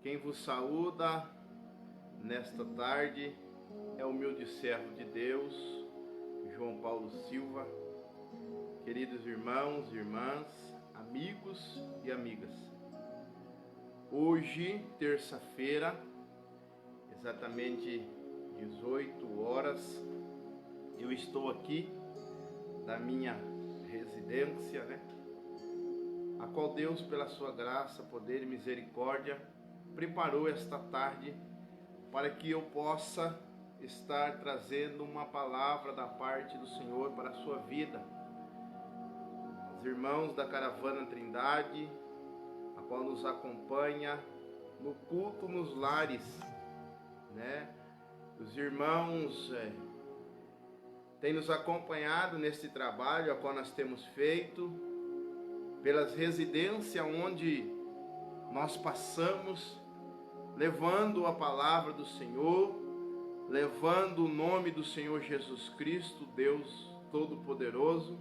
Quem vos saúda nesta tarde é o humilde servo de Deus, João Paulo Silva. Queridos irmãos e irmãs, amigos e amigas, hoje, terça-feira, exatamente 18 horas, eu estou aqui da minha residência, a qual Deus, pela sua graça, poder e misericórdia, preparou esta tarde para que eu possa estar trazendo uma palavra da parte do Senhor para a sua vida. Os irmãos da Caravana Trindade, a qual nos acompanha no culto nos lares, Os irmãos têm nos acompanhado nesse trabalho a qual nós temos feito, pelas residências onde nós passamos, levando a palavra do Senhor, levando o nome do Senhor Jesus Cristo, Deus Todo-Poderoso,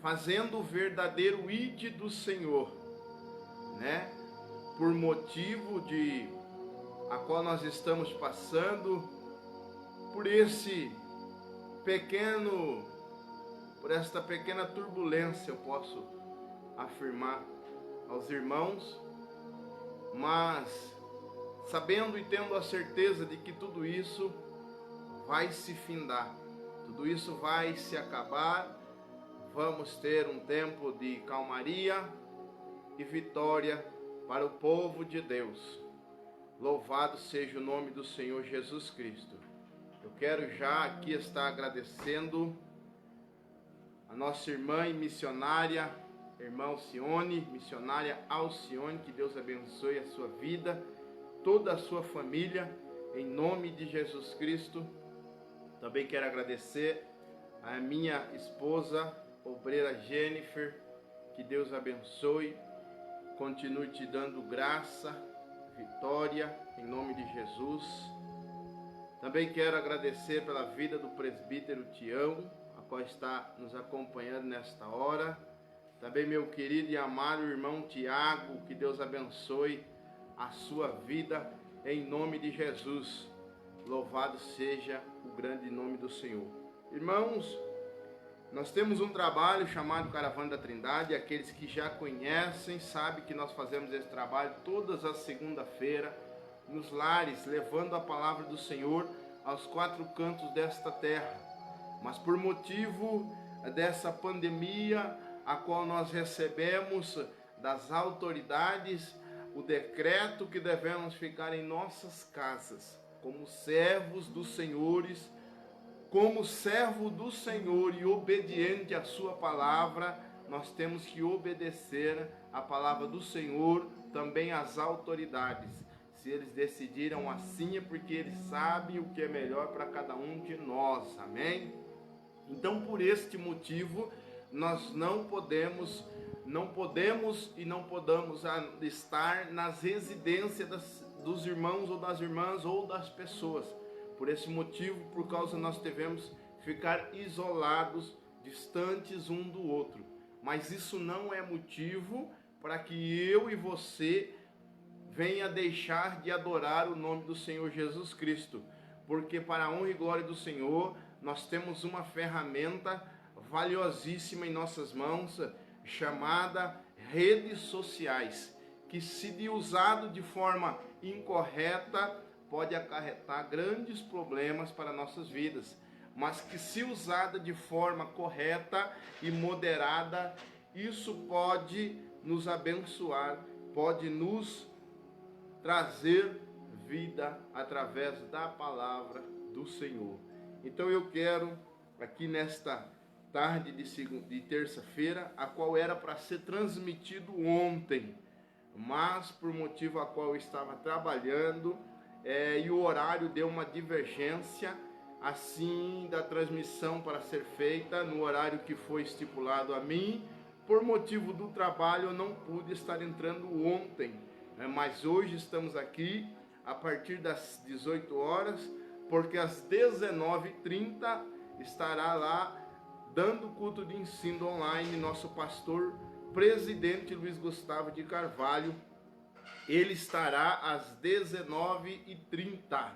fazendo o verdadeiro ide do Senhor, por motivo de a qual nós estamos passando por esta pequena turbulência, eu posso afirmar aos irmãos, mas sabendo e tendo a certeza de que tudo isso vai se findar, tudo isso vai se acabar, vamos ter um tempo de calmaria e vitória para o povo de Deus. Louvado seja o nome do Senhor Jesus Cristo. Eu quero já aqui estar agradecendo a nossa irmã e missionária, irmã Alcione, missionária Alcione, que Deus abençoe a sua vida, toda a sua família, em nome de Jesus Cristo. Também quero agradecer a minha esposa, obreira Jennifer, que Deus abençoe, continue te dando graça, vitória, em nome de Jesus. Também quero agradecer pela vida do presbítero Tião, a qual está nos acompanhando nesta hora. Também meu querido e amado irmão Tiago, que Deus abençoe a sua vida, em nome de Jesus. Louvado seja o grande nome do Senhor. Irmãos, nós temos um trabalho chamado Caravana da Trindade. Aqueles que já conhecem sabem que nós fazemos esse trabalho todas as segundas-feiras nos lares, levando a palavra do Senhor aos quatro cantos desta terra. Mas por motivo dessa pandemia, a qual nós recebemos das autoridades o decreto que devemos ficar em nossas casas, como servos dos senhores, como servo do Senhor e obediente à sua palavra, nós temos que obedecer a palavra do Senhor, também às autoridades. Se eles decidiram assim, é porque eles sabem o que é melhor para cada um de nós, amém? Então, por este motivo, nós não podemos estar nas residências dos irmãos ou das irmãs ou das pessoas. Por esse motivo, por causa nós devemos ficar isolados, distantes um do outro. Mas isso não é motivo para que eu e você venha deixar de adorar o nome do Senhor Jesus Cristo. Porque para a honra e glória do Senhor, nós temos uma ferramenta valiosíssima em nossas mãos, chamada redes sociais, que se usado de forma incorreta, pode acarretar grandes problemas para nossas vidas, mas que se usada de forma correta e moderada, isso pode nos abençoar, pode nos trazer vida através da palavra do Senhor. Então eu quero, aqui nesta tarde de terça-feira, a qual era para ser transmitido ontem, mas por motivo a qual eu estava trabalhando, e o horário deu uma divergência, assim, da transmissão para ser feita no horário que foi estipulado a mim. Por motivo do trabalho eu não pude estar entrando ontem, mas hoje estamos aqui a partir das 18 horas, porque às 19h30 estará lá dando culto de ensino online nosso pastor presidente Luiz Gustavo de Carvalho, ele estará às 19h30,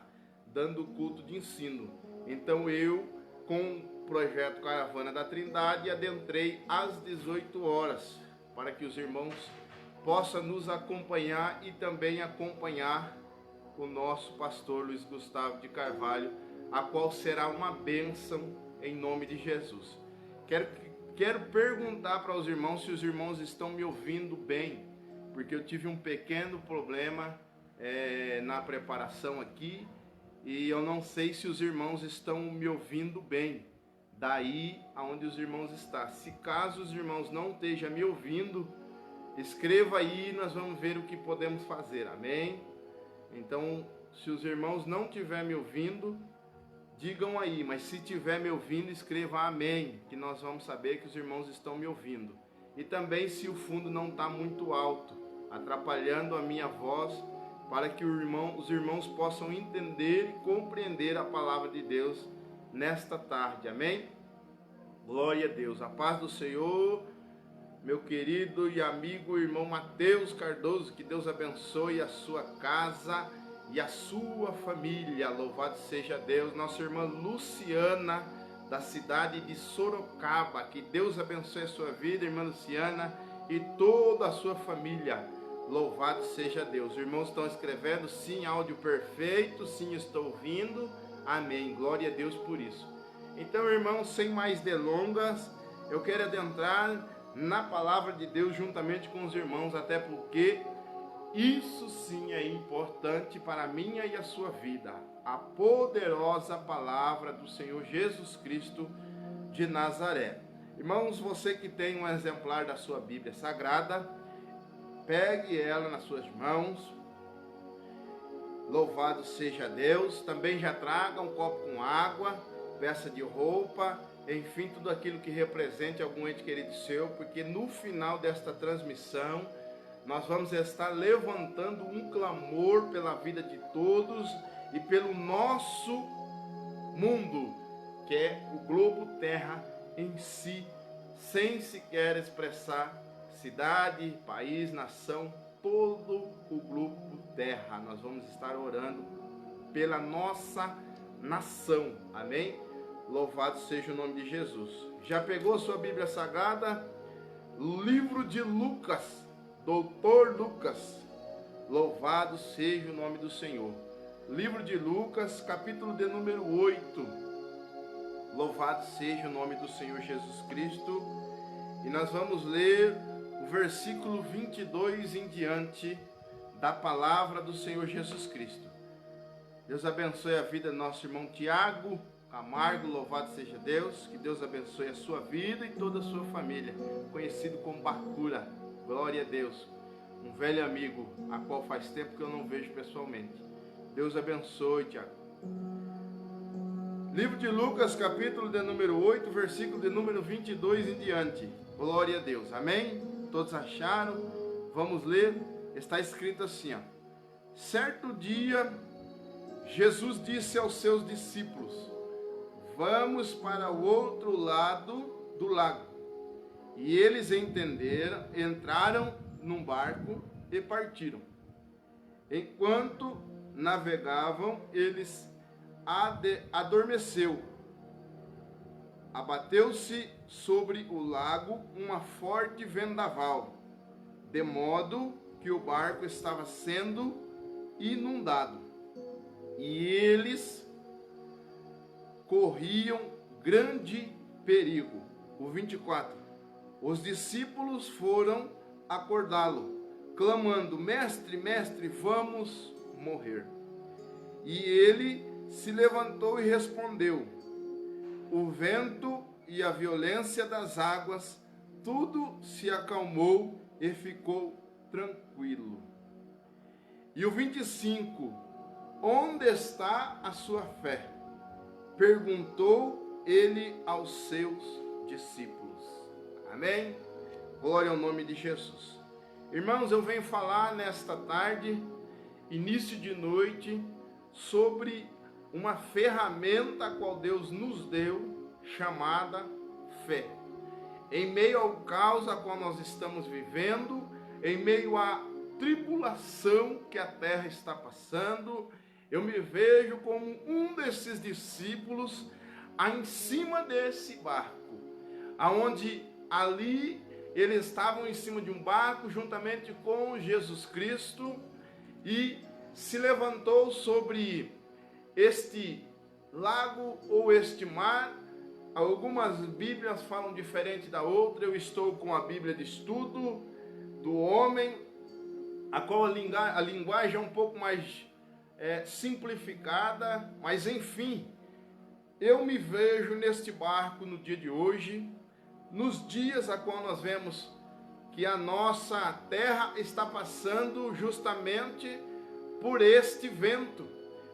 dando culto de ensino. Então eu, com o projeto Caravana da Trindade, adentrei às 18 horas, para que os irmãos possam nos acompanhar e também acompanhar o nosso pastor Luiz Gustavo de Carvalho, a qual será uma bênção em nome de Jesus. Quero perguntar para os irmãos se os irmãos estão me ouvindo bem, porque eu tive um pequeno problema na preparação aqui e eu não sei se os irmãos estão me ouvindo bem, daí aonde os irmãos estão. Se caso os irmãos não estejam me ouvindo, escreva aí e nós vamos ver o que podemos fazer, amém? Então, se os irmãos não estiverem me ouvindo, digam aí, mas se estiver me ouvindo, escreva amém, que nós vamos saber que os irmãos estão me ouvindo. E também se o fundo não está muito alto, atrapalhando a minha voz, para que os irmãos possam entender e compreender a palavra de Deus nesta tarde, amém? Glória a Deus, a paz do Senhor, meu querido e amigo irmão Mateus Cardoso, que Deus abençoe a sua casa e a sua família, louvado seja Deus. Nossa irmã Luciana, da cidade de Sorocaba, que Deus abençoe a sua vida, irmã Luciana, e toda a sua família, louvado seja Deus. Os irmãos estão escrevendo, sim, áudio perfeito, sim, estou ouvindo, amém, glória a Deus por isso. Então, irmãos, sem mais delongas, eu quero adentrar na palavra de Deus juntamente com os irmãos, até porque isso sim é importante para a minha e a sua vida, a poderosa palavra do Senhor Jesus Cristo de Nazaré. Irmãos, você que tem um exemplar da sua Bíblia Sagrada, pegue ela nas suas mãos, louvado seja Deus. Também já traga um copo com água, peça de roupa, enfim, tudo aquilo que represente algum ente querido seu, porque no final desta transmissão, nós vamos estar levantando um clamor pela vida de todos e pelo nosso mundo, que é o globo terra em si, sem sequer expressar cidade, país, nação, todo o globo terra. Nós vamos estar orando pela nossa nação, amém? Louvado seja o nome de Jesus. Já pegou a sua Bíblia Sagrada? Livro de Lucas, Doutor Lucas, louvado seja o nome do Senhor. Livro de Lucas, capítulo de número 8, louvado seja o nome do Senhor Jesus Cristo. E nós vamos ler o versículo 22 em diante da palavra do Senhor Jesus Cristo. Deus abençoe a vida do nosso irmão Tiago Camargo, louvado seja Deus. Que Deus abençoe a sua vida e toda a sua família, conhecido como Bacura. Glória a Deus, um velho amigo, a qual faz tempo que eu não vejo pessoalmente. Deus abençoe, Tiago. Livro de Lucas, capítulo de número 8, versículo de número 22 em diante. Glória a Deus, amém? Todos acharam? Vamos ler. Está escrito assim, ó. Certo dia, Jesus disse aos seus discípulos: vamos para o outro lado do lago. E eles entraram num barco e partiram. Enquanto navegavam, eles adormeceu. Abateu-se sobre o lago uma forte vendaval, de modo que o barco estava sendo inundado. E eles corriam grande perigo. O 24. Os discípulos foram acordá-lo, clamando: mestre, mestre, vamos morrer. E ele se levantou e respondeu: o vento e a violência das águas, tudo se acalmou e ficou tranquilo. E o 25: onde está a sua fé? Perguntou ele aos seus discípulos. Amém? Glória ao nome de Jesus. Irmãos, eu venho falar nesta tarde, início de noite, sobre uma ferramenta a qual Deus nos deu, chamada fé. Em meio ao caos a qual nós estamos vivendo, em meio a tribulação que a terra está passando. Eu me vejo como um desses discípulos em cima desse barco, aonde ali eles estavam em cima de um barco juntamente com Jesus Cristo, e se levantou sobre este lago ou este mar. Algumas Bíblias falam diferente da outra. Eu estou com a Bíblia de estudo do homem, a qual a linguagem é um pouco mais simplificada, mas enfim, eu me vejo neste barco no dia de hoje, nos dias a qual nós vemos que a nossa terra está passando justamente por este vento,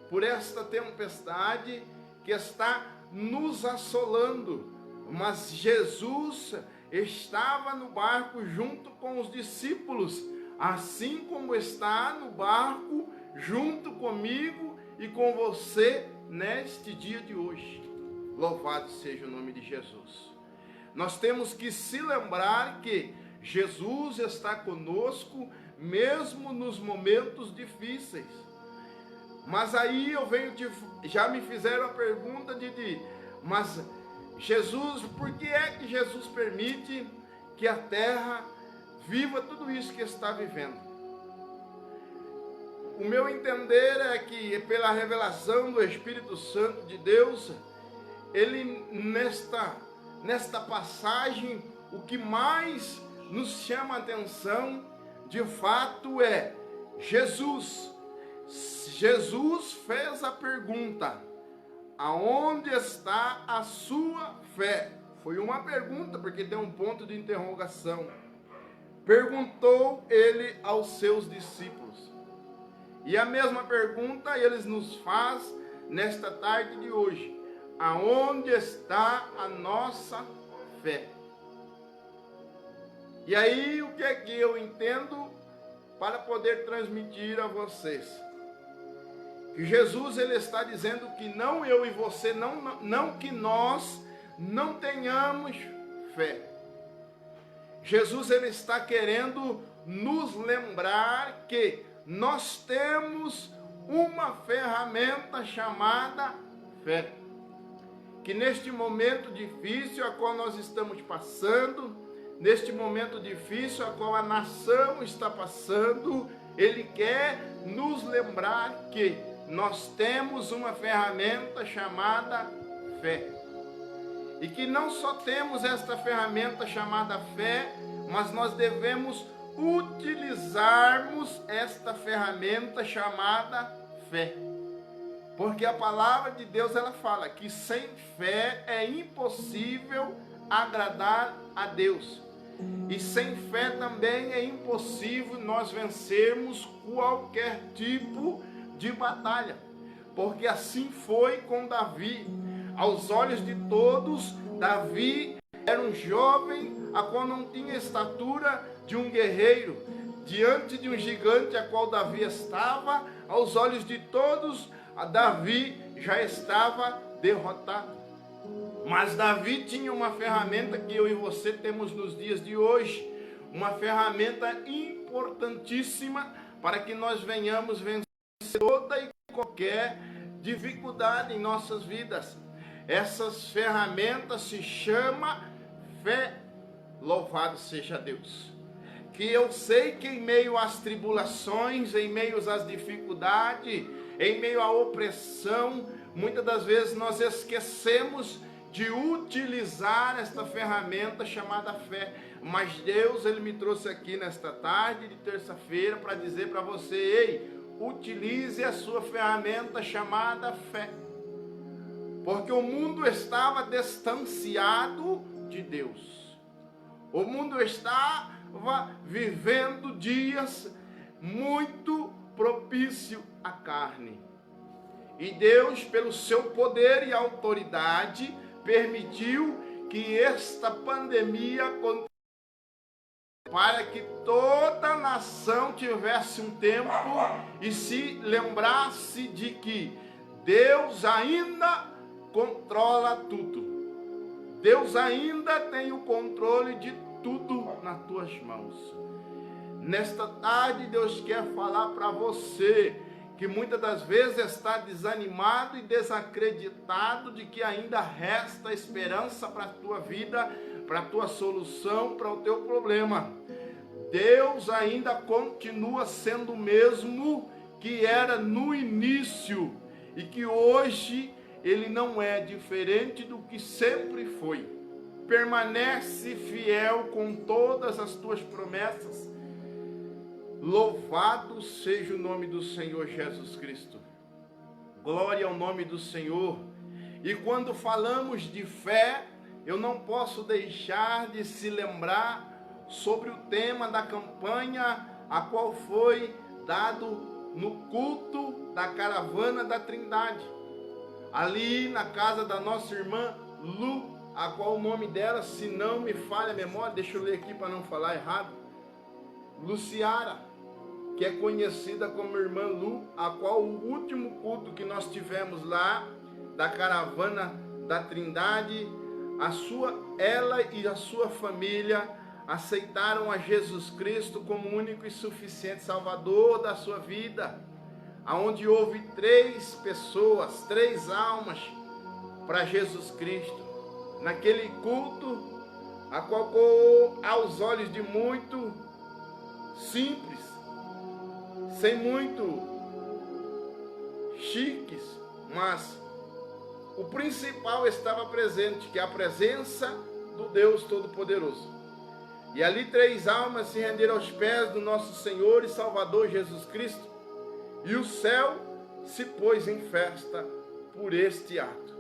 por esta tempestade que está nos assolando. Mas Jesus estava no barco junto com os discípulos, assim como está no barco junto comigo e com você neste dia de hoje. Louvado seja o nome de Jesus. Nós temos que se lembrar que Jesus está conosco mesmo nos momentos difíceis. Mas aí eu venho já me fizeram a pergunta mas Jesus, por que é que Jesus permite que a terra viva tudo isso que está vivendo? O meu entender é que pela revelação do Espírito Santo de Deus, ele nesta passagem, o que mais nos chama a atenção, de fato, é Jesus. Jesus fez a pergunta: aonde está a sua fé? Foi uma pergunta, porque tem um ponto de interrogação. Perguntou ele aos seus discípulos. E a mesma pergunta eles nos faz nesta tarde de hoje: aonde está a nossa fé? E aí, o que é que eu entendo para poder transmitir a vocês? Que Jesus, ele está dizendo que não eu e você, não que nós não tenhamos fé. Jesus, ele está querendo nos lembrar que nós temos uma ferramenta chamada fé. Que neste momento difícil a qual nós estamos passando, neste momento difícil a qual a nação está passando, ele quer nos lembrar que nós temos uma ferramenta chamada fé. E que não só temos esta ferramenta chamada fé, mas nós devemos utilizarmos esta ferramenta chamada fé. Porque a palavra de Deus, ela fala que sem fé é impossível agradar a Deus. E sem fé também é impossível nós vencermos qualquer tipo de batalha. Porque assim foi com Davi. Aos olhos de todos, Davi era um jovem a qual não tinha estatura de um guerreiro. Diante de um gigante a qual Davi estava, aos olhos de todos, Davi já estava derrotado. Mas Davi tinha uma ferramenta que eu e você temos nos dias de hoje, uma ferramenta importantíssima para que nós venhamos vencer toda e qualquer dificuldade em nossas vidas. Essas ferramentas se chama fé. Louvado seja Deus. Que eu sei que em meio às tribulações, em meio às dificuldades, em meio à opressão, muitas das vezes nós esquecemos de utilizar esta ferramenta chamada fé. Mas Deus, ele me trouxe aqui nesta tarde de terça-feira para dizer para você: ei, utilize a sua ferramenta chamada fé. Porque o mundo estava distanciado de Deus. O mundo estava vivendo dias muito propícios à carne. E Deus, pelo seu poder e autoridade, permitiu que esta pandemia acontecesse para que toda a nação tivesse um tempo e se lembrasse de que Deus ainda controla tudo. Deus ainda tem o controle de tudo nas tuas mãos. Nesta tarde, Deus quer falar para você que muitas das vezes está desanimado e desacreditado de que ainda resta esperança para a tua vida, para a tua solução, para o teu problema. Deus ainda continua sendo o mesmo que era no início e que hoje Ele não é diferente do que sempre foi. Permanece fiel com todas as tuas promessas. Louvado seja o nome do Senhor Jesus Cristo. Glória ao nome do Senhor. E quando falamos de fé, eu não posso deixar de se lembrar sobre o tema da campanha, a qual foi dado no culto da Caravana da Trindade. Ali na casa da nossa irmã Lu, a qual o nome dela, se não me falha a memória, deixa eu ler aqui para não falar errado, Luciara, que é conhecida como irmã Lu, a qual o último culto que nós tivemos lá, da Caravana da Trindade, ela e a sua família aceitaram a Jesus Cristo como único e suficiente Salvador da sua vida, aonde houve 3 pessoas, 3 almas para Jesus Cristo. Naquele culto, a qual aos olhos de muito simples, sem muito chiques, mas o principal estava presente, que é a presença do Deus Todo-Poderoso. E ali 3 almas se renderam aos pés do nosso Senhor e Salvador Jesus Cristo, e o céu se pôs em festa por este ato.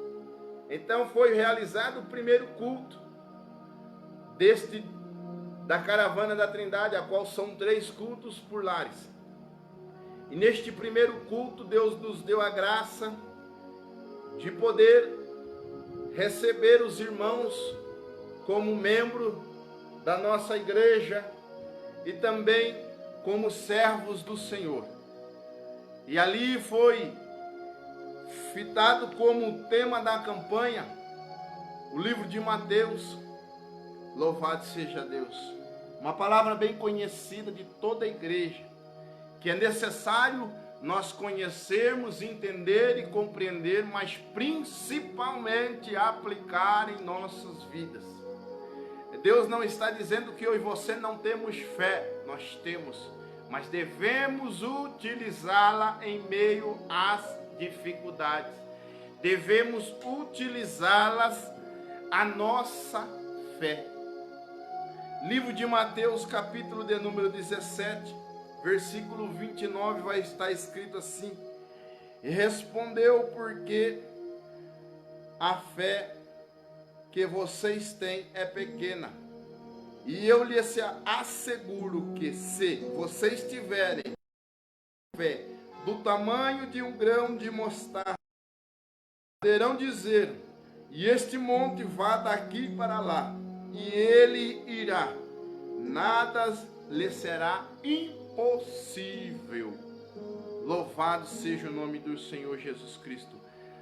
Então foi realizado o primeiro culto da Caravana da Trindade, a qual são 3 cultos por lares. E neste primeiro culto, Deus nos deu a graça de poder receber os irmãos como membro da nossa igreja e também como servos do Senhor. E ali foi fitado como tema da campanha o livro de Mateus. Louvado seja Deus. Uma palavra bem conhecida de toda a igreja, que é necessário nós conhecermos, entender e compreender, mas principalmente aplicar em nossas vidas. Deus não está dizendo que eu e você não temos fé, nós temos, mas devemos utilizá-la em meio às dificuldades. Devemos utilizá-las a nossa fé. Livro de Mateus, capítulo de número 17, versículo 29, vai estar escrito assim: e respondeu, porque a fé que vocês têm é pequena. E eu lhes asseguro que se vocês tiverem fé do tamanho de um grão de mostarda, poderão dizer, e este monte vá daqui para lá, e ele irá. Nada lhe será impossível. Louvado seja o nome do Senhor Jesus Cristo.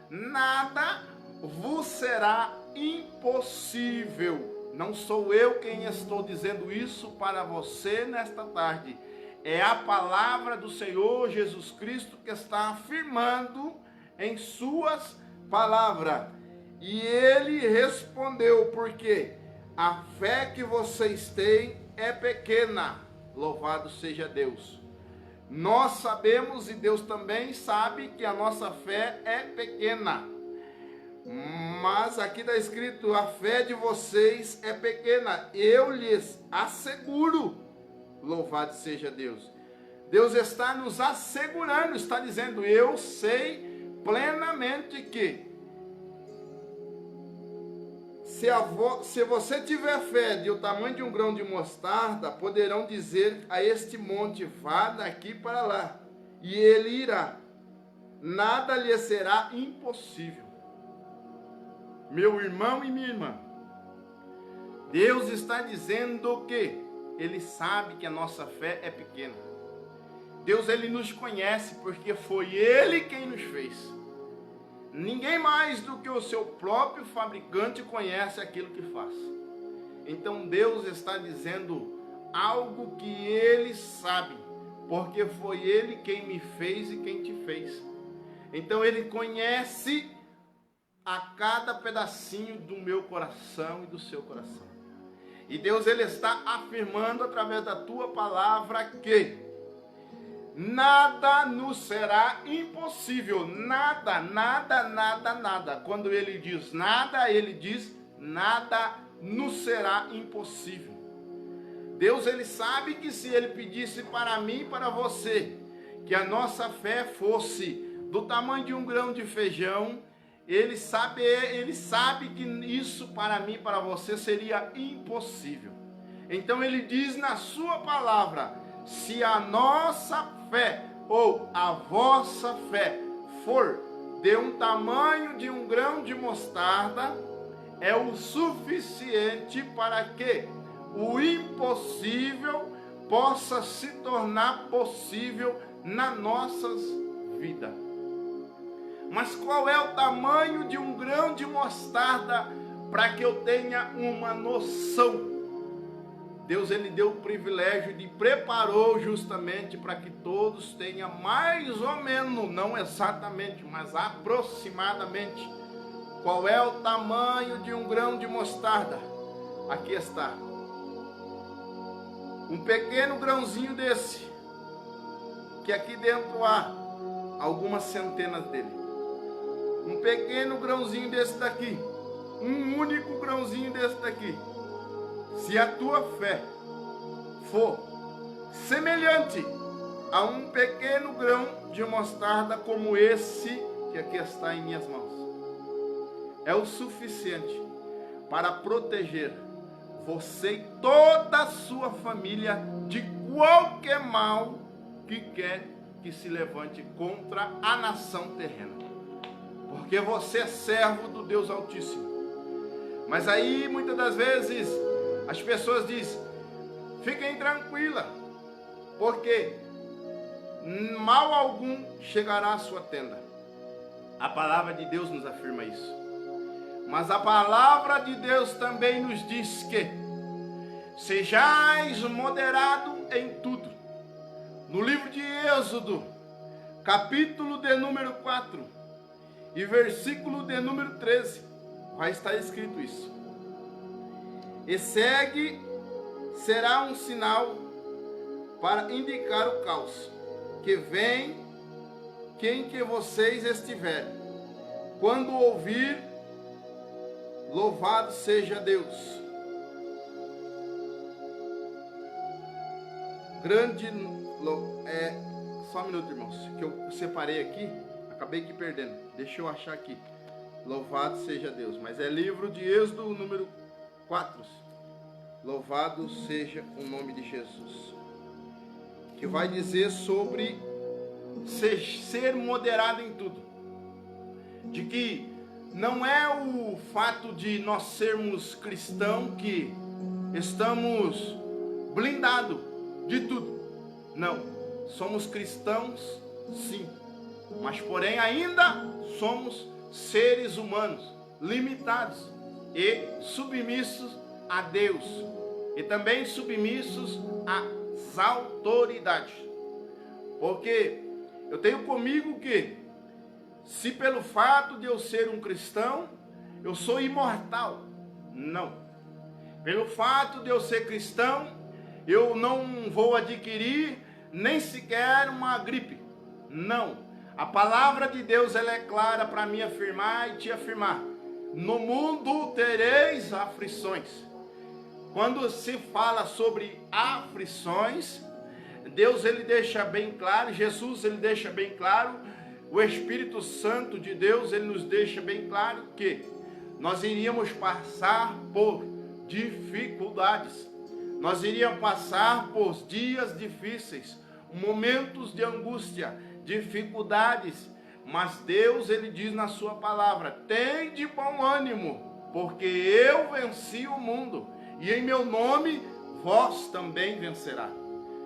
Nada vos será impossível. Não sou eu quem estou dizendo isso para você nesta tarde. É a palavra do Senhor Jesus Cristo que está afirmando em suas palavras. E ele respondeu, porque a fé que vocês têm é pequena. Louvado seja Deus. Nós sabemos e Deus também sabe que a nossa fé é pequena. Mas aqui está escrito, a fé de vocês é pequena. Eu lhes asseguro. Louvado seja Deus. Deus está nos assegurando, está dizendo, eu sei plenamente que se você tiver fé do tamanho de um grão de mostarda, poderão dizer a este monte, vá daqui para lá, e ele irá. Nada lhe será impossível. Meu irmão e minha irmã, Deus está dizendo que Ele sabe que a nossa fé é pequena. Deus, Ele nos conhece porque foi Ele quem nos fez. Ninguém mais do que o seu próprio fabricante conhece aquilo que faz. Então Deus está dizendo algo que Ele sabe, porque foi Ele quem me fez e quem te fez. Então Ele conhece a cada pedacinho do meu coração e do seu coração. E Deus, Ele está afirmando através da tua palavra que nada nos será impossível. Nada, nada, nada, nada. Quando Ele diz nada, Ele diz nada nos será impossível. Deus, Ele sabe que se Ele pedisse para mim e para você que a nossa fé fosse do tamanho de um grão de feijão, Ele sabe que isso para mim e para você seria impossível. Então Ele diz na sua palavra: se a nossa fé ou a vossa fé for de um tamanho de um grão de mostarda, é o suficiente para que o impossível possa se tornar possível nas nossas vidas. Mas qual é o tamanho de um grão de mostarda para que eu tenha uma noção? Deus, Ele deu o privilégio de preparou justamente para que todos tenham mais ou menos, não exatamente, mas aproximadamente, qual é o tamanho de um grão de mostarda. Aqui está. Um pequeno grãozinho desse, que aqui dentro há algumas centenas dele. Um pequeno grãozinho desse daqui, um único grãozinho desse daqui. Se a tua fé for semelhante a um pequeno grão de mostarda como esse que aqui está em minhas mãos, é o suficiente para proteger você e toda a sua família de qualquer mal que quer que se levante contra a nação terrena. Porque você é servo do Deus Altíssimo. Mas aí, muitas das vezes, as pessoas dizem: fiquem tranquilas, porque mal algum chegará à sua tenda. A palavra de Deus nos afirma isso. Mas a palavra de Deus também nos diz que sejais moderado em tudo. No livro de Êxodo, capítulo de número 4 e versículo de número 13, vai estar escrito isso. E segue será um sinal para indicar o caos que vem quem que vocês estiverem. Quando ouvir, louvado seja Deus. Só um minuto, irmãos, que eu separei aqui, acabei que perdendo. Deixa eu achar aqui. Louvado seja Deus. Mas é livro de Êxodo, número 4. Louvado seja o nome de Jesus. Que vai dizer sobre ser moderado em tudo. De que não é o fato de nós sermos cristãos que estamos blindados de tudo. Não, somos cristãos sim, mas porém ainda somos seres humanos, limitados e submissos a Deus, e também submissos às autoridades. Porque eu tenho comigo que, se pelo fato de eu ser um cristão, eu sou imortal, não. Pelo fato de eu ser cristão, eu não vou adquirir nem sequer uma gripe, não. A palavra de Deus, ela é clara para me afirmar e te afirmar: no mundo tereis aflições. Quando se fala sobre aflições, Deus, ele deixa bem claro, Jesus, ele deixa bem claro, o Espírito Santo de Deus, ele nos deixa bem claro que nós iríamos passar por dificuldades, nós iríamos passar por dias difíceis, momentos de angústia, dificuldades, mas Deus, ele diz na sua palavra: tem de bom ânimo, porque eu venci o mundo, e em meu nome vós também vencerá.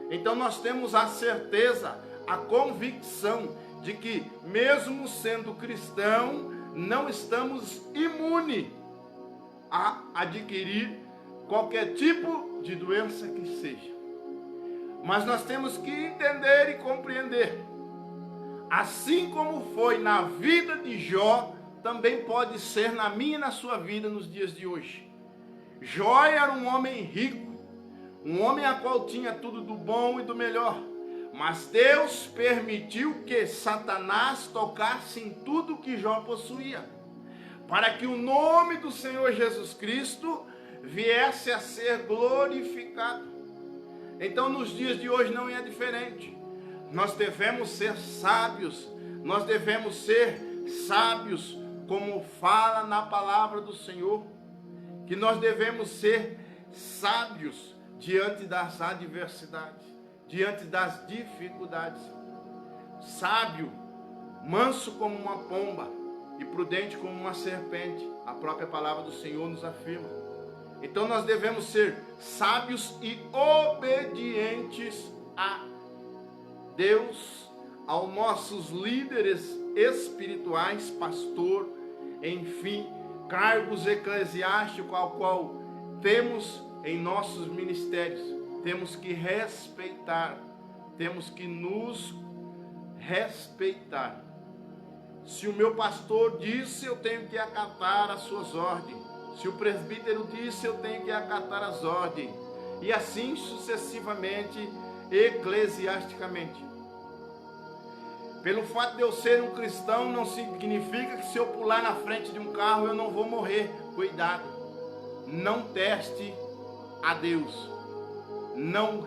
Então nós temos a certeza, a convicção de que, mesmo sendo cristão, não estamos imunes a adquirir qualquer tipo de doença que seja. Mas nós temos que entender e compreender. Assim como foi na vida de Jó, também pode ser na minha e na sua vida nos dias de hoje. Jó era um homem rico, um homem a qual tinha tudo do bom e do melhor. Mas Deus permitiu que Satanás tocasse em tudo que Jó possuía, para que o nome do Senhor Jesus Cristo viesse a ser glorificado. Então nos dias de hoje não é diferente. Nós devemos ser sábios, nós devemos ser sábios, como fala na palavra do Senhor, que nós devemos ser sábios diante das adversidades, diante das dificuldades. Sábio, manso como uma pomba e prudente como uma serpente, a própria palavra do Senhor nos afirma. Então nós devemos ser sábios e obedientes a Deus, aos nossos líderes espirituais, pastor, enfim, cargos eclesiásticos ao qual temos em nossos ministérios. Temos que respeitar, temos que nos respeitar. Se o meu pastor disse, eu tenho que acatar as suas ordens. Se o presbítero disse, eu tenho que acatar as ordens. E assim sucessivamente, eclesiasticamente. Pelo fato de eu ser um cristão, não significa que se eu pular na frente de um carro, eu não vou morrer. Cuidado, não teste a Deus. Não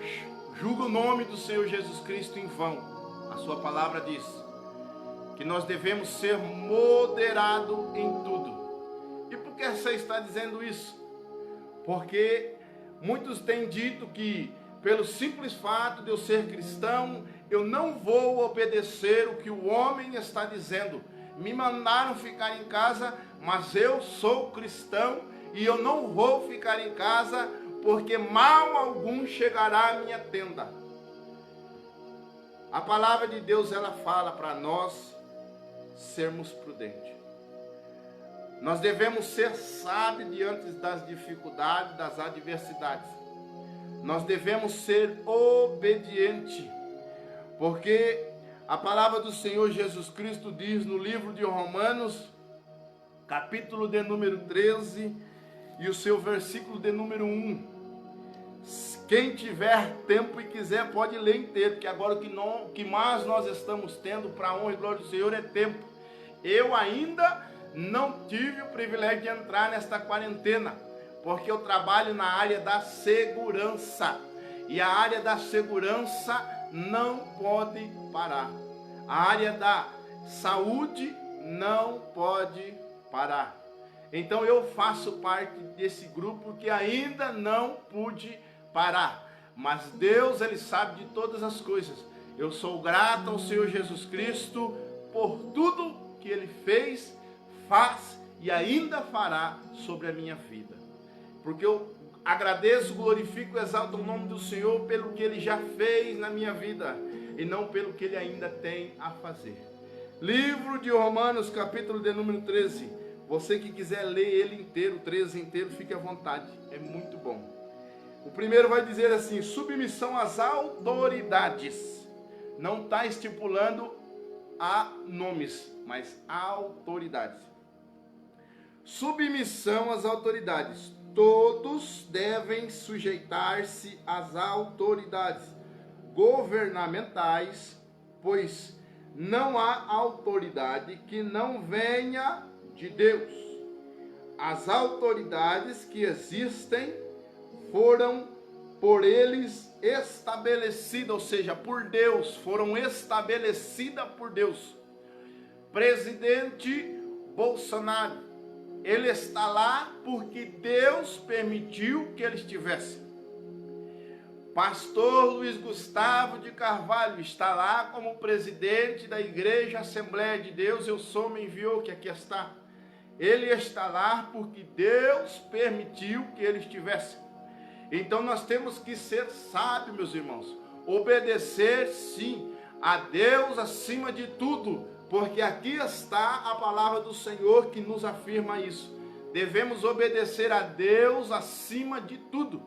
julgue o nome do Senhor Jesus Cristo em vão. A sua palavra diz que nós devemos ser moderados em tudo. E por que você está dizendo isso? Porque muitos têm dito que pelo simples fato de eu ser cristão, eu não vou obedecer o que o homem está dizendo. Me mandaram ficar em casa, mas eu sou cristão e eu não vou ficar em casa, porque mal algum chegará à minha tenda. A palavra de Deus, ela fala para nós sermos prudentes. Nós devemos ser sábios diante das dificuldades, das adversidades. Nós devemos ser obedientes, porque a palavra do Senhor Jesus Cristo diz no livro de Romanos, capítulo de número 13, e o seu versículo de número 1. Quem tiver tempo e quiser pode ler inteiro, porque agora o que mais nós estamos tendo para a honra e glória do Senhor é tempo. Eu ainda não tive o privilégio de entrar nesta quarentena, porque eu trabalho na área da segurança, e a área da segurança não pode parar. A área da saúde não pode parar. Então eu faço parte desse grupo que ainda não pude parar. Mas Deus, Ele sabe de todas as coisas. Eu sou grato ao Senhor Jesus Cristo por tudo que Ele fez, faz e ainda fará sobre a minha vida. Porque eu agradeço, glorifico e exalto o nome do Senhor pelo que Ele já fez na minha vida e não pelo que Ele ainda tem a fazer. Livro de Romanos, capítulo de número 13. Você que quiser ler ele inteiro, 13 inteiro, fique à vontade. É muito bom. O primeiro vai dizer assim: submissão às autoridades. Não está estipulando a nomes, mas autoridades. Submissão às autoridades. Todos devem sujeitar-se às autoridades governamentais, pois não há autoridade que não venha de Deus. As autoridades que existem foram por eles estabelecidas, ou seja, por Deus, foram estabelecidas por Deus. Presidente Bolsonaro, ele está lá porque Deus permitiu que ele estivesse. Pastor Luiz Gustavo de Carvalho está lá como presidente da Igreja Assembleia de Deus. Eu sou, me enviou, que aqui está. Ele está lá porque Deus permitiu que ele estivesse. Então nós temos que ser sábios, meus irmãos. Obedecer, sim, a Deus acima de tudo. Porque aqui está a palavra do Senhor que nos afirma isso. Devemos obedecer a Deus acima de tudo.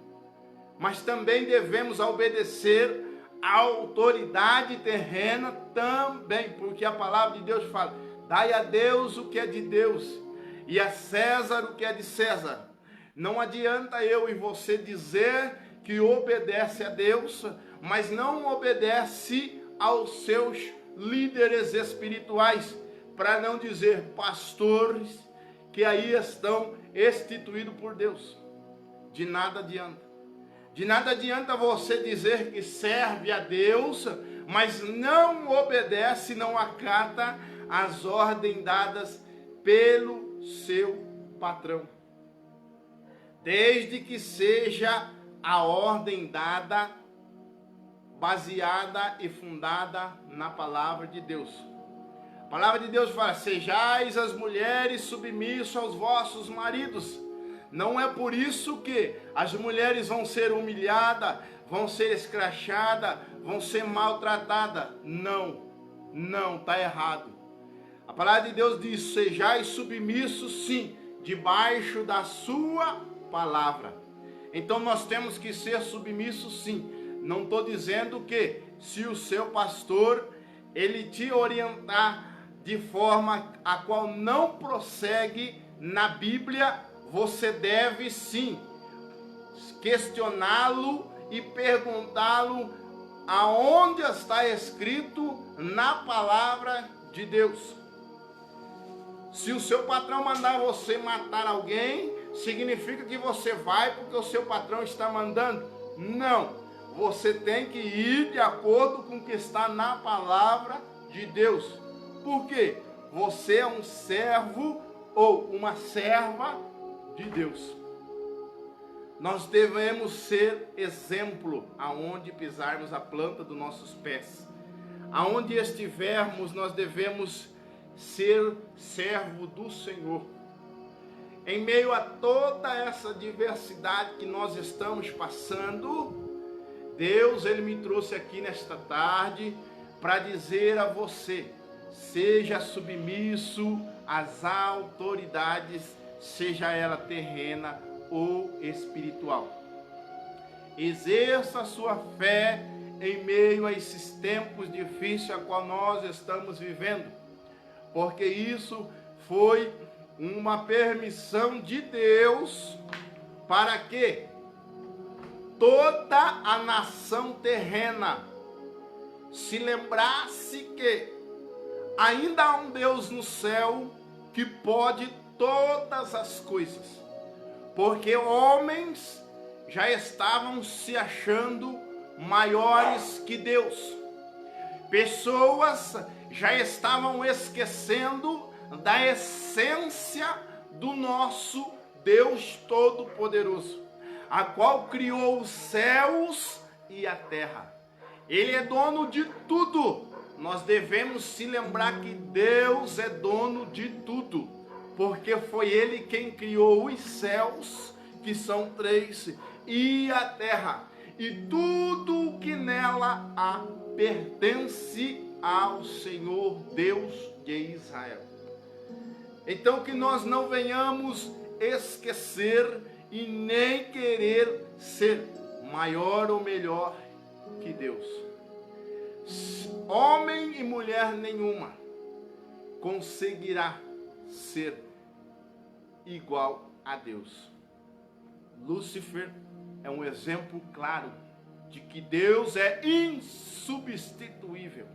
Mas também devemos obedecer a autoridade terrena também, porque a palavra de Deus fala: dai a Deus o que é de Deus e a César o que é de César. Não adianta eu e você dizer que obedece a Deus, mas não obedece aos seus líderes espirituais, para não dizer pastores que aí estão instituídos por Deus. De nada adianta. De nada adianta você dizer que serve a Deus, mas não obedece, não acata as ordens dadas pelo seu patrão. Desde que seja a ordem dada, baseada e fundada na palavra de Deus. A palavra de Deus fala: sejais as mulheres submissas aos vossos maridos. Não é por isso que as mulheres vão ser humilhadas, vão ser escrachadas, vão ser maltratadas. Não, está errado. A palavra de Deus diz: sejais submissos, sim, debaixo da sua palavra. Então nós temos que ser submissos, sim. Não estou dizendo que se o seu pastor, ele te orientar de forma a qual não prossegue na Bíblia, você deve sim questioná-lo e perguntá-lo aonde está escrito na palavra de Deus. Se o seu patrão mandar você matar alguém, significa que você vai porque o seu patrão está mandando? Não, você tem que ir de acordo com o que está na palavra de Deus. Por quê? Você é um servo ou uma serva de Deus. Nós devemos ser exemplo aonde pisarmos a planta dos nossos pés. Aonde estivermos, nós devemos ser servo do Senhor. Em meio a toda essa diversidade que nós estamos passando, Deus, Ele me trouxe aqui nesta tarde para dizer a você: seja submisso às autoridades, seja ela terrena ou espiritual. Exerça a sua fé em meio a esses tempos difíceis a qual nós estamos vivendo, porque isso foi uma permissão de Deus para que toda a nação terrena se lembrasse que ainda há um Deus no céu que pode todas as coisas, porque homens já estavam se achando maiores que Deus, pessoas já estavam esquecendo da essência do nosso Deus Todo-Poderoso, a qual criou os céus e a terra. Ele é dono de tudo. Nós devemos se lembrar que Deus é dono de tudo, porque foi Ele quem criou os céus, que são 3, e a terra, e tudo o que nela há pertence ao Senhor Deus de Israel. Então que nós não venhamos esquecer e nem querer ser maior ou melhor que Deus. Homem e mulher nenhuma conseguirá ser igual a Deus. Lúcifer é um exemplo claro de que Deus é insubstituível.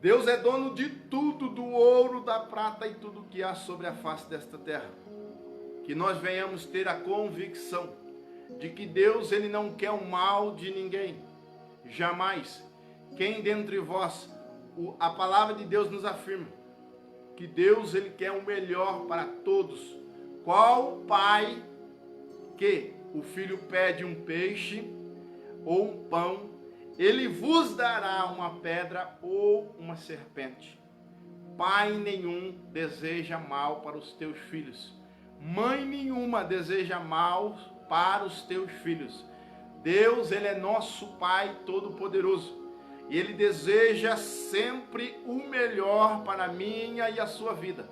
Deus é dono de tudo, do ouro, da prata e tudo que há sobre a face desta terra. Que nós venhamos ter a convicção de que Deus, Ele não quer o mal de ninguém. Jamais. Quem dentre vós, a palavra de Deus nos afirma que Deus, Ele quer o melhor para todos. Qual pai que o filho pede um peixe ou um pão, Ele vos dará uma pedra ou uma serpente? Pai nenhum deseja mal para os teus filhos. Mãe nenhuma deseja mal para os teus filhos. Deus, Ele é nosso Pai Todo-Poderoso. E Ele deseja sempre o melhor para a minha e a sua vida.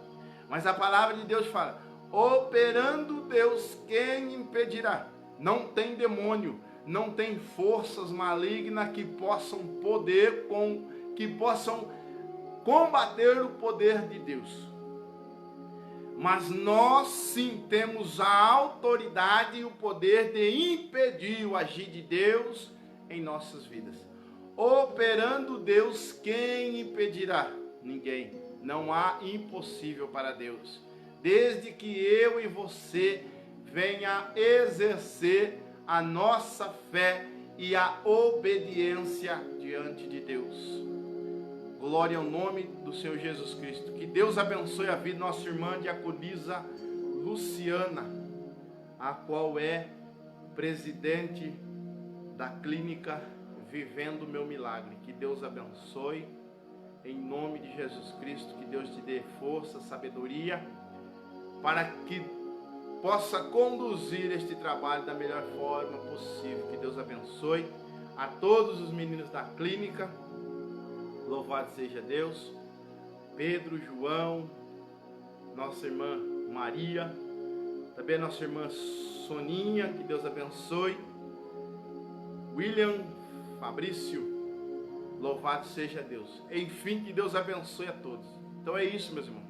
Mas a palavra de Deus fala: operando Deus, quem impedirá? Não tem demônio, não tem forças malignas que possam combater o poder de Deus. Mas nós sim temos a autoridade e o poder de impedir o agir de Deus em nossas vidas. Operando Deus, quem impedirá? Ninguém. Não há impossível para Deus. Desde que eu e você venha exercer a nossa fé e a obediência diante de Deus. Glória ao nome do Senhor Jesus Cristo. Que Deus abençoe a vida da nossa irmã Diaconisa Luciana, a qual é presidente da clínica Vivendo o Meu Milagre. Que Deus abençoe, em nome de Jesus Cristo. Que Deus te dê força, sabedoria, para que possa conduzir este trabalho da melhor forma possível. Que Deus abençoe a todos os meninos da clínica. Louvado seja Deus. Pedro, João, nossa irmã Maria, também nossa irmã Soninha, que Deus abençoe. William, Fabrício, louvado seja Deus. Enfim, que Deus abençoe a todos. Então é isso, meus irmãos.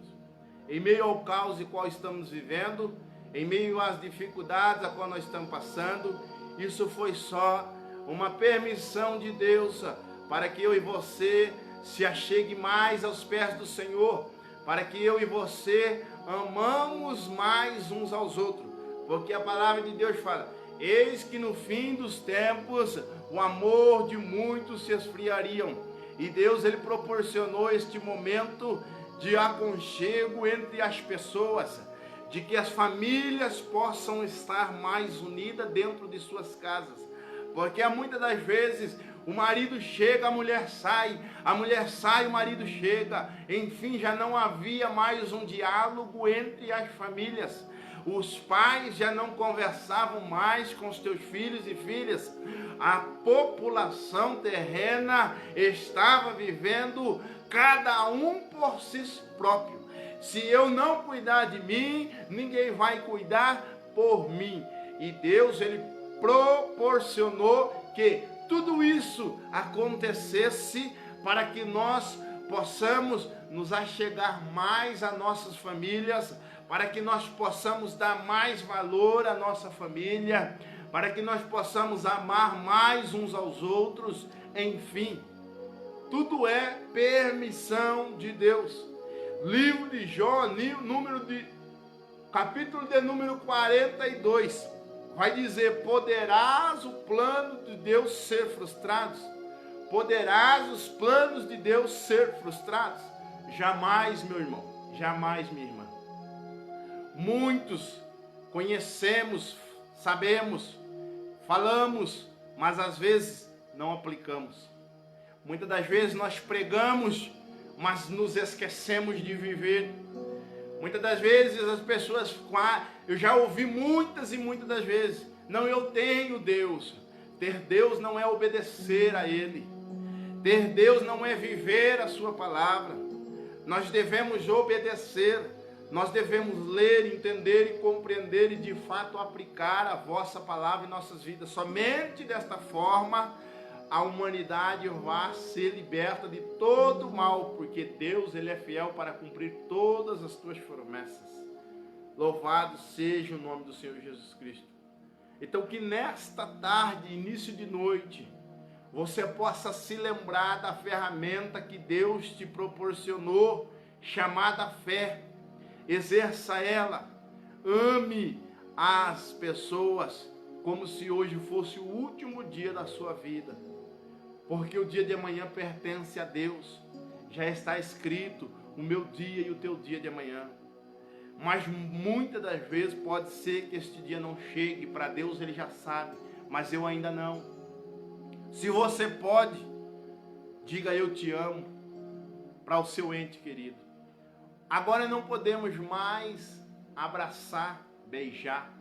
Em meio ao caos em qual estamos vivendo, em meio às dificuldades a qual nós estamos passando, isso foi só uma permissão de Deus para que eu e você se achegue mais aos pés do Senhor, para que eu e você amamos mais uns aos outros, porque a palavra de Deus fala: eis que no fim dos tempos o amor de muitos se esfriariam, e Deus ele proporcionou este momento de aconchego entre as pessoas, de que as famílias possam estar mais unidas dentro de suas casas, porque muitas das vezes o marido chega, a mulher sai, o marido chega. Enfim, já não havia mais um diálogo entre as famílias. Os pais já não conversavam mais com os seus filhos e filhas. A população terrena estava vivendo cada um por si próprio. Se eu não cuidar de mim, ninguém vai cuidar por mim. E Deus, ele proporcionou que tudo isso acontecesse para que nós possamos nos achegar mais a nossas famílias, para que nós possamos dar mais valor à nossa família, para que nós possamos amar mais uns aos outros. Enfim, tudo é permissão de Deus. Livro de Jó, capítulo de número 42. Vai dizer: poderás o plano de Deus ser frustrado? Poderás os planos de Deus ser frustrados? Jamais, meu irmão, jamais, minha irmã. Muitos conhecemos, sabemos, falamos, mas às vezes não aplicamos. Muitas das vezes nós pregamos, mas nos esquecemos de viver. Muitas das vezes as pessoas, eu já ouvi muitas e muitas das vezes: não, eu tenho Deus. Ter Deus não é obedecer a Ele. Ter Deus não é viver a sua palavra. Nós devemos obedecer, nós devemos ler, entender e compreender e de fato aplicar a vossa palavra em nossas vidas. Somente desta forma a humanidade vai ser liberta de todo mal, porque Deus ele é fiel para cumprir todas as tuas promessas. Louvado seja o nome do Senhor Jesus Cristo. Então que nesta tarde, início de noite, você possa se lembrar da ferramenta que Deus te proporcionou, chamada fé. Exerça ela, ame as pessoas como se hoje fosse o último dia da sua vida. Porque o dia de amanhã pertence a Deus. Já está escrito o meu dia e o teu dia de amanhã. Mas muitas das vezes pode ser que este dia não chegue. Para Deus ele já sabe, mas eu ainda não. Se você pode, diga eu te amo para o seu ente querido. Agora não podemos mais abraçar, beijar,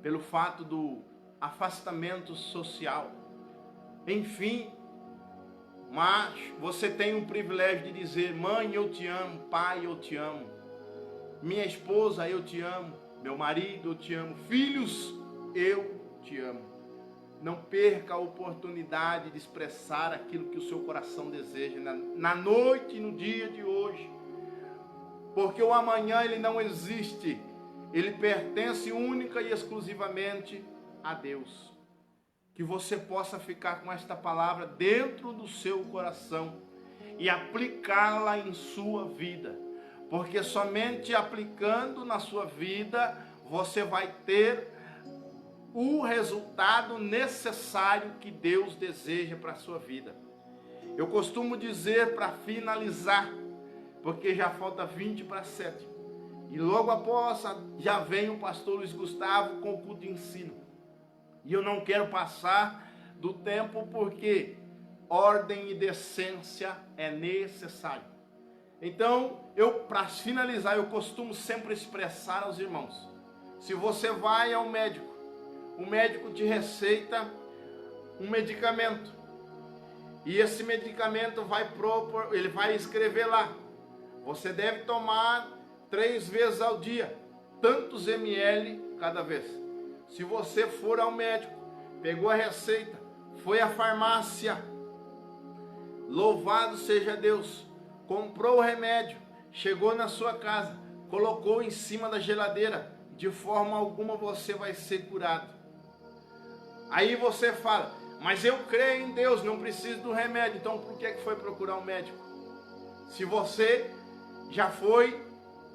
pelo fato do afastamento social. Enfim, mas você tem o privilégio de dizer: mãe, eu te amo, pai, eu te amo, minha esposa, eu te amo, meu marido, eu te amo, filhos, eu te amo. Não perca a oportunidade de expressar aquilo que o seu coração deseja na noite e no dia de hoje. Porque o amanhã ele não existe. Ele pertence única e exclusivamente a Deus. Que você possa ficar com esta palavra dentro do seu coração e aplicá-la em sua vida. Porque somente aplicando na sua vida você vai ter o resultado necessário que Deus deseja para a sua vida. Eu costumo dizer, para finalizar, porque já falta 20 para 7, e logo após já vem o pastor Luiz Gustavo com o culto de ensino, e eu não quero passar do tempo porque ordem e decência é necessário. Então, para finalizar, eu costumo sempre expressar aos irmãos, se você vai ao médico, o médico te receita um medicamento. E esse medicamento ele vai escrever lá. Você deve tomar 3 vezes ao dia, tantos ml cada vez. Se você for ao médico, pegou a receita, foi à farmácia, louvado seja Deus, comprou o remédio, chegou na sua casa, colocou em cima da geladeira, de forma alguma você vai ser curado. Aí você fala, mas eu creio em Deus, não preciso do remédio, então por que foi procurar um médico? Se você já foi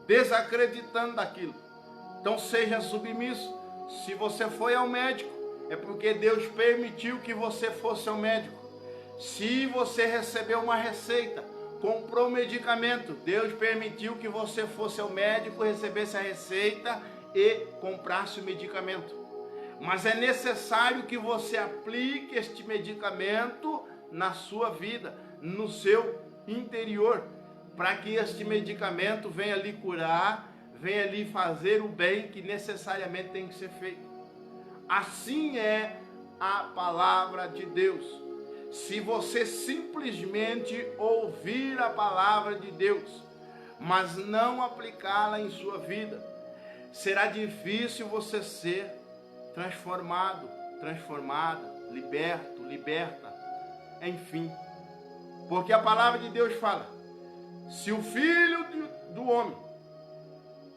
desacreditando daquilo, então seja submisso. Se você foi ao médico, é porque Deus permitiu que você fosse ao médico. Se você recebeu uma receita, comprou um medicamento, Deus permitiu que você fosse ao médico, recebesse a receita e comprasse o medicamento. Mas é necessário que você aplique este medicamento na sua vida, no seu interior, para que este medicamento venha lhe curar, venha lhe fazer o bem que necessariamente tem que ser feito. Assim é a palavra de Deus. Se você simplesmente ouvir a palavra de Deus, mas não aplicá-la em sua vida, será difícil você ser transformado, transformada, liberto, liberta, enfim. Porque a palavra de Deus fala, se o Filho do Homem,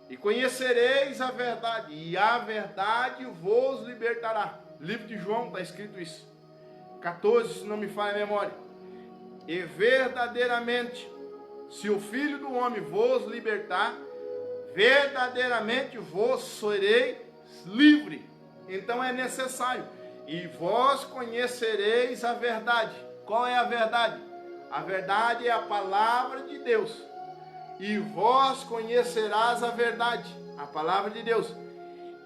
e conhecereis a verdade, e a verdade vos libertará. Livro de João está escrito isso, 14, se não me falha a memória. E verdadeiramente, se o Filho do Homem vos libertar, verdadeiramente vos serei livre. Então é necessário. E vós conhecereis a verdade. Qual é a verdade? A verdade é a palavra de Deus. E vós conhecerás a verdade, a palavra de Deus.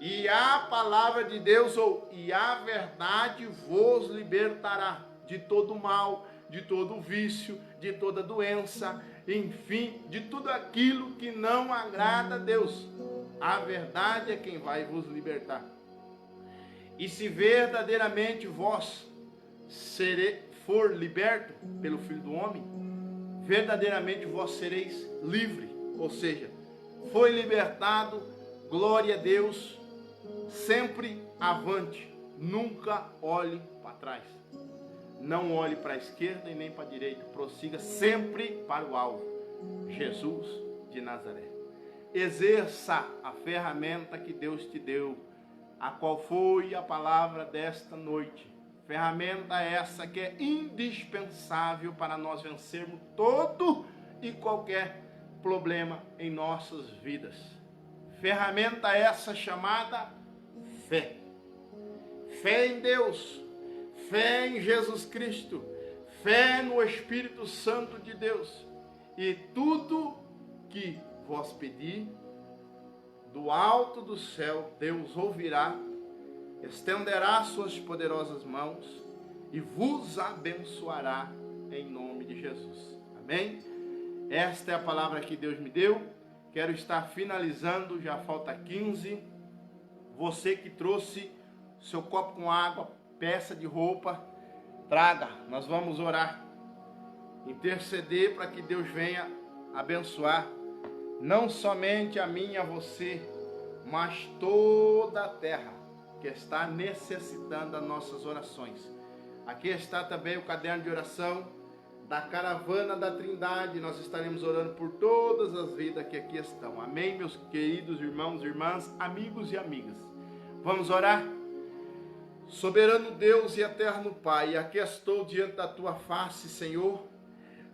E a palavra de Deus, e a verdade vos libertará de todo mal, de todo vício, de toda doença, enfim, de tudo aquilo que não agrada a Deus. A verdade é quem vai vos libertar. E se verdadeiramente vós for liberto pelo Filho do Homem, verdadeiramente vós sereis livre. Ou seja, foi libertado, glória a Deus, sempre avante, nunca olhe para trás. Não olhe para a esquerda e nem para a direita, prossiga sempre para o alvo, Jesus de Nazaré. Exerça a ferramenta que Deus te deu, a qual foi a palavra desta noite. Ferramenta essa que é indispensável para nós vencermos todo e qualquer problema em nossas vidas. Ferramenta essa chamada fé. Fé em Deus, fé em Jesus Cristo, fé no Espírito Santo de Deus. E tudo que vos pedir, do alto do céu, Deus ouvirá, estenderá suas poderosas mãos e vos abençoará em nome de Jesus. Amém? Esta é a palavra que Deus me deu. Quero estar finalizando, já falta 15. Você que trouxe seu copo com água, peça de roupa, traga, nós vamos orar, interceder para que Deus venha abençoar não somente a mim e a você, mas toda a terra. que está necessitando das nossas orações. Aqui está também o caderno de oração da Caravana da Trindade. Nós estaremos orando por todas as vidas que aqui estão. Amém, meus queridos irmãos e irmãs, amigos e amigas. Vamos orar? Soberano Deus e eterno Pai, aqui estou diante da tua face, Senhor,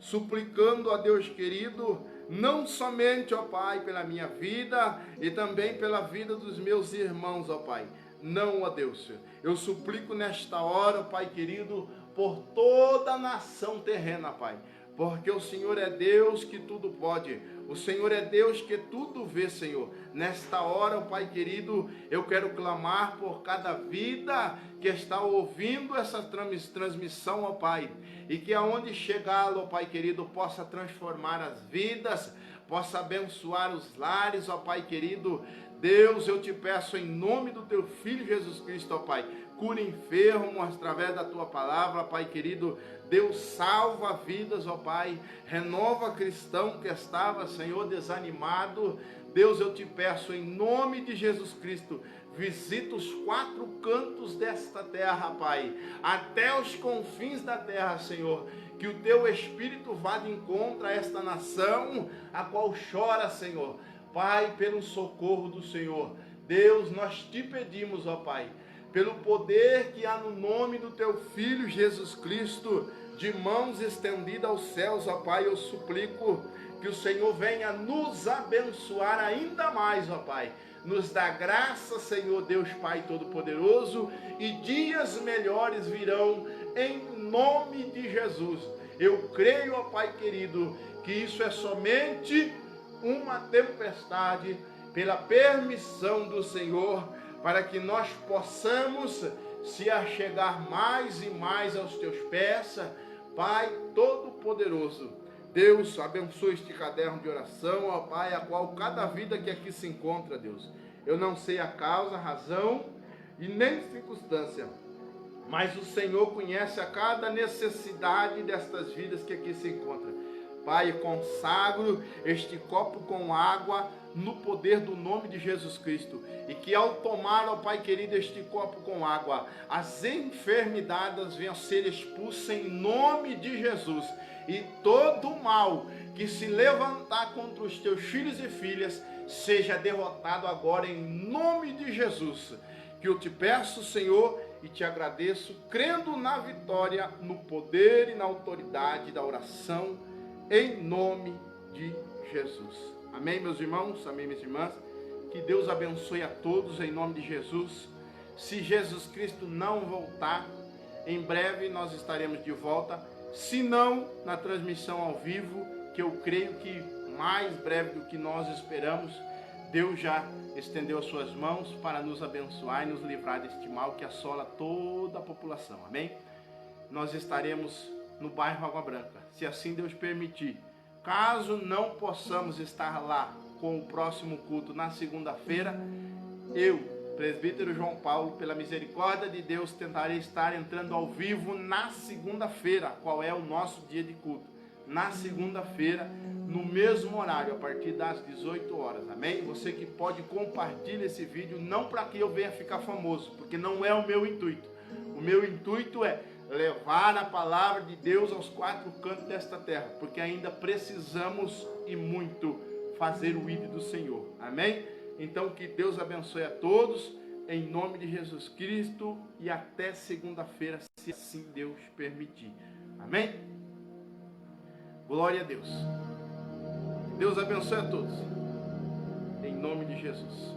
suplicando a Deus querido, não somente, ó Pai, pela minha vida e também pela vida dos meus irmãos, ó Pai. Não, ó Deus, eu suplico nesta hora, ó Pai querido, por toda a nação terrena, Pai. Porque o Senhor é Deus que tudo pode. O Senhor é Deus que tudo vê, Senhor. Nesta hora, ó Pai querido, eu quero clamar por cada vida que está ouvindo essa transmissão, ó Pai. E que aonde chegá-lo, ó Pai querido, possa transformar as vidas, possa abençoar os lares, ó Pai querido. Deus, eu te peço em nome do teu Filho Jesus Cristo, ó Pai, cura enfermos através da tua palavra, Pai querido. Deus, salva vidas, ó Pai, renova cristão que estava, Senhor, desanimado. Deus, eu te peço em nome de Jesus Cristo, visita os quatro cantos desta terra, Pai, até os confins da terra, Senhor. Que o teu Espírito vá de encontro a esta nação, a qual chora, Senhor. Pai, pelo socorro do Senhor. Deus, nós te pedimos, ó Pai, pelo poder que há no nome do teu Filho Jesus Cristo, de mãos estendidas aos céus, ó Pai, eu suplico que o Senhor venha nos abençoar ainda mais, ó Pai. Nos dá graça, Senhor Deus Pai Todo-Poderoso, e dias melhores virão em nome de Jesus. Eu creio, ó Pai querido, que isso é somente uma tempestade pela permissão do Senhor, para que nós possamos se achegar mais e mais aos teus pés, Pai Todo-Poderoso. Deus, abençoe este caderno de oração, ó Pai, a qual cada vida que aqui se encontra, Deus. Eu não sei a causa, a razão e nem circunstância, mas o Senhor conhece a cada necessidade destas vidas que aqui se encontram. Pai, consagro este copo com água no poder do nome de Jesus Cristo. E que ao tomar, ó Pai querido, este copo com água, as enfermidades venham a ser expulsas em nome de Jesus. E todo mal que se levantar contra os teus filhos e filhas, seja derrotado agora em nome de Jesus. Que eu te peço, Senhor, e te agradeço, crendo na vitória, no poder e na autoridade da oração, em nome de Jesus. Amém, meus irmãos? Amém, minhas irmãs? Que Deus abençoe a todos em nome de Jesus. Se Jesus Cristo não voltar, em breve nós estaremos de volta. Se não, na transmissão ao vivo, que eu creio que mais breve do que nós esperamos, Deus já estendeu as suas mãos para nos abençoar e nos livrar deste mal que assola toda a população. Amém? Nós estaremos no bairro Água Branca, se assim Deus permitir. Caso não possamos estar lá com o próximo culto na segunda-feira, eu, presbítero João Paulo, pela misericórdia de Deus, tentarei estar entrando ao vivo na segunda-feira, qual é o nosso dia de culto. Na segunda-feira, no mesmo horário, a partir das 18 horas, amém? Você que pode compartilhar esse vídeo, não para que eu venha ficar famoso, porque não é o meu intuito. O meu intuito é levar a palavra de Deus aos quatro cantos desta terra, porque ainda precisamos e muito fazer o ID do Senhor, amém? Então que Deus abençoe a todos, em nome de Jesus Cristo, e até segunda-feira, se assim Deus permitir, amém? Glória a Deus. Deus abençoe a todos, em nome de Jesus.